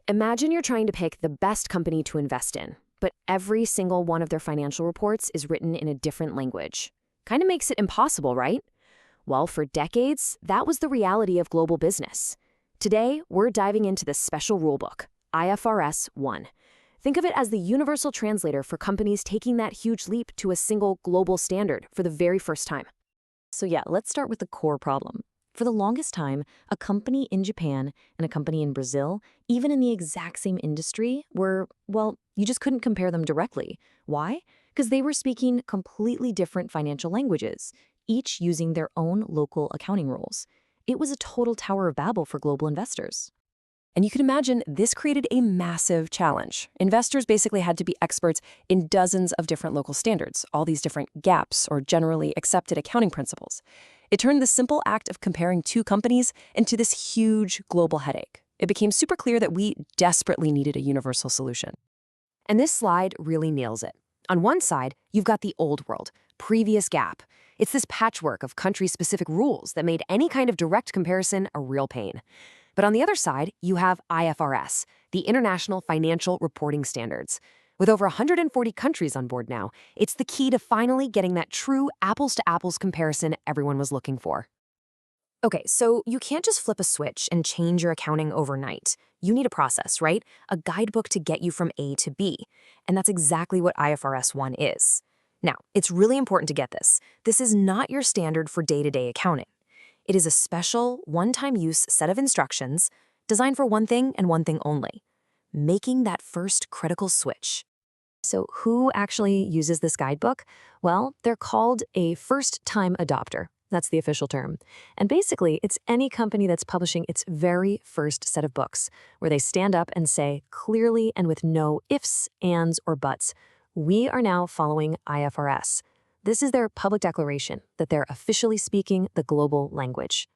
Imagine you're trying to pick the best company to invest in, but every single one of their financial reports is written in a different language. Kind of makes it impossible, right? Well, for decades, that was the reality of global business. Today, we're diving into the special rulebook, IFRS 1. Think of it as the universal translator for companies taking that huge leap to a single global standard for the very first time. So yeah, let's start with the core problem. For the longest time, a company in Japan and a company in Brazil, even in the exact same industry, were, well, you just couldn't compare them directly. Why? Because they were speaking completely different financial languages, each using their own local accounting rules. It was a total Tower of Babel for global investors. And you can imagine this created a massive challenge. Investors basically had to be experts in dozens of different local standards, all these different gaps or generally accepted accounting principles. It turned the simple act of comparing two companies into this huge global headache. It became super clear that we desperately needed a universal solution. And this slide really nails it. On one side, you've got the old world, previous GAAP. It's this patchwork of country-specific rules that made any kind of direct comparison a real pain. But on the other side, you have IFRS, the International Financial Reporting Standards. With over 140 countries on board now, it's the key to finally getting that true apples-to-apples comparison everyone was looking for. Okay, so you can't just flip a switch and change your accounting overnight. You need a process, right? A guidebook to get you from A to B. And that's exactly what IFRS 1 is. Now, it's really important to get this. This is not your standard for day-to-day accounting. It is a special, one-time use set of instructions designed for one thing and one thing only, making that first critical switch. So who actually uses this guidebook? Well, they're called a first-time adopter. That's the official term. And basically, it's any company that's publishing its very first set of books, where they stand up and say clearly and with no ifs, ands, or buts, we are now following IFRS. This is their public declaration that they're officially speaking the global language.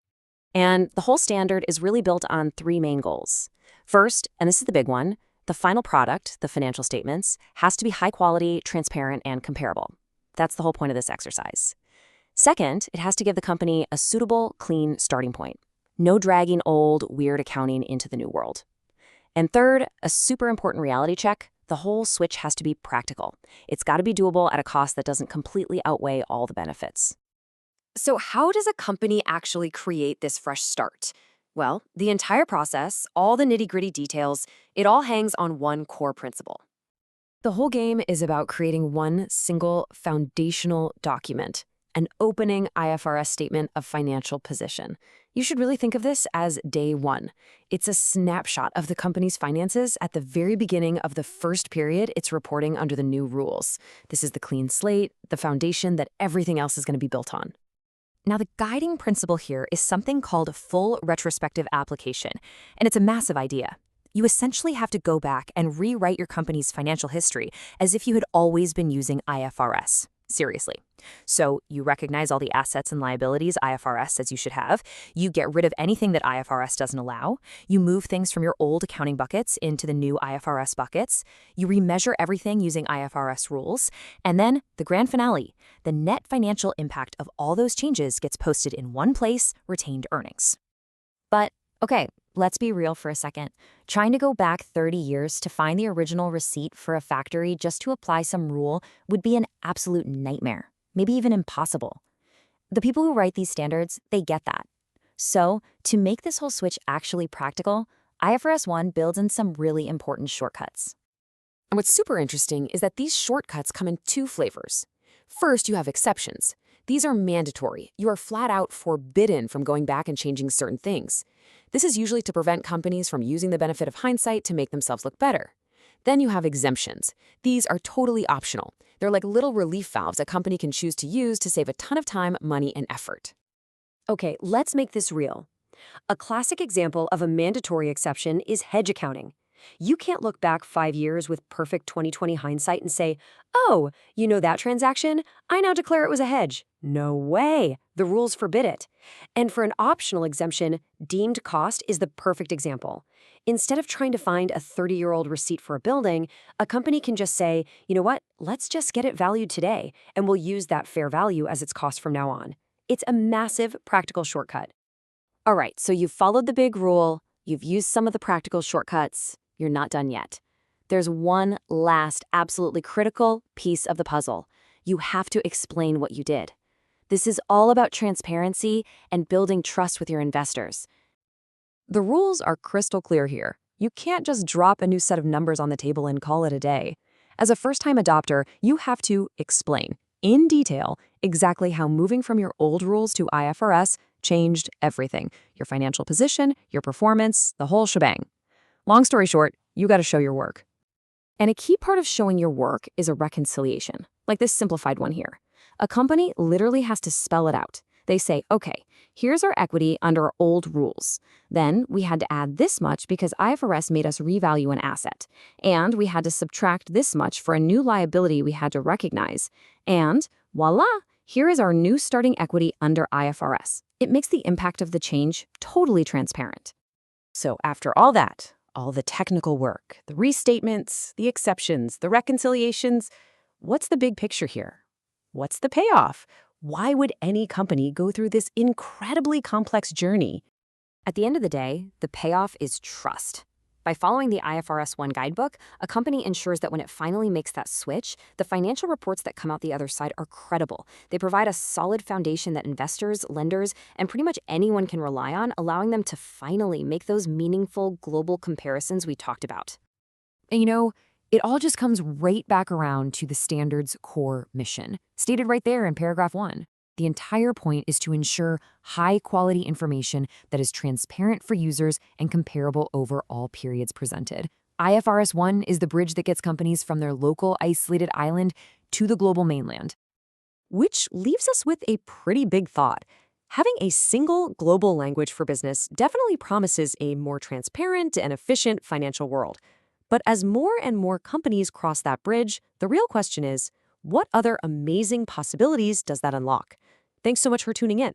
And the whole standard is really built on three main goals. First, and this is the big one, the final product, the financial statements, has to be high quality, transparent, and comparable. That's the whole point of this exercise. Second, it has to give the company a suitable, clean starting point. No dragging old, weird accounting into the new world. And third, a super important reality check. The whole switch has to be practical. It's got to be doable at a cost that doesn't completely outweigh all the benefits. So how does a company actually create this fresh start? Well, the entire process, all the nitty-gritty details, it all hangs on one core principle. The whole game is about creating one single foundational document, an opening IFRS statement of financial position. You should really think of this as day one. It's a snapshot of the company's finances at the very beginning of the first period it's reporting under the new rules. This is the clean slate, the foundation that everything else is going to be built on. Now, the guiding principle here is something called full retrospective application, and it's a massive idea. You essentially have to go back and rewrite your company's financial history as if you had always been using IFRS. Seriously. So you recognize all the assets and liabilities IFRS says you should have. You get rid of anything that IFRS doesn't allow. You move things from your old accounting buckets into the new IFRS buckets. You remeasure everything using IFRS rules. And then the grand finale, the net financial impact of all those changes gets posted in one place, retained earnings. But okay, let's be real for a second. Trying to go back 30 years to find the original receipt for a factory just to apply some rule would be an absolute nightmare, maybe even impossible. The people who write these standards, they get that. So, to make this whole switch actually practical, IFRS 1 builds in some really important shortcuts. And what's super interesting is that these shortcuts come in two flavors. First, you have exceptions. These are mandatory. You are flat out forbidden from going back and changing certain things. This is usually to prevent companies from using the benefit of hindsight to make themselves look better. Then you have exemptions. These are totally optional. They're like little relief valves a company can choose to use to save a ton of time, money, and effort. Okay, let's make this real. A classic example of a mandatory exception is hedge accounting. You can't look back 5 years with perfect 2020 hindsight and say, oh, you know that transaction? I now declare it was a hedge. No way. The rules forbid it. And for an optional exemption, deemed cost is the perfect example. Instead of trying to find a 30-year-old receipt for a building, a company can just say, you know what, let's just get it valued today, and we'll use that fair value as its cost from now on. It's a massive practical shortcut. All right, so you've followed the big rule, you've used some of the practical shortcuts. you're not done yet. There's one last, absolutely critical piece of the puzzle. You have to explain what you did. This is all about transparency and building trust with your investors. The rules are crystal clear here. You can't just drop a new set of numbers on the table and call it a day. As a first-time adopter, you have to explain, in detail, exactly how moving from your old rules to IFRS changed everything. Your financial position, your performance, the whole shebang. Long story short, you got to show your work. And a key part of showing your work is a reconciliation, like this simplified one here. A company literally has to spell it out. They say, okay, here's our equity under our old rules. Then we had to add this much because IFRS made us revalue an asset. And we had to subtract this much for a new liability we had to recognize. And voila, here is our new starting equity under IFRS. It makes the impact of the change totally transparent. So after all that, all the technical work, the restatements, the exceptions, the reconciliations, what's the big picture here? What's the payoff? Why would any company go through this incredibly complex journey? At the end of the day, the payoff is trust. By following the IFRS 1 guidebook, a company ensures that when it finally makes that switch, the financial reports that come out the other side are credible. They provide a solid foundation that investors, lenders, and pretty much anyone can rely on, allowing them to finally make those meaningful global comparisons we talked about. And it all just comes right back around to the standard's core mission, stated right there in paragraph 1. The entire point is to ensure high-quality information that is transparent for users and comparable over all periods presented. IFRS 1 is the bridge that gets companies from their local isolated island to the global mainland. Which leaves us with a pretty big thought. Having a single global language for business definitely promises a more transparent and efficient financial world. But as more and more companies cross that bridge, the real question is, what other amazing possibilities does that unlock? Thanks so much for tuning in.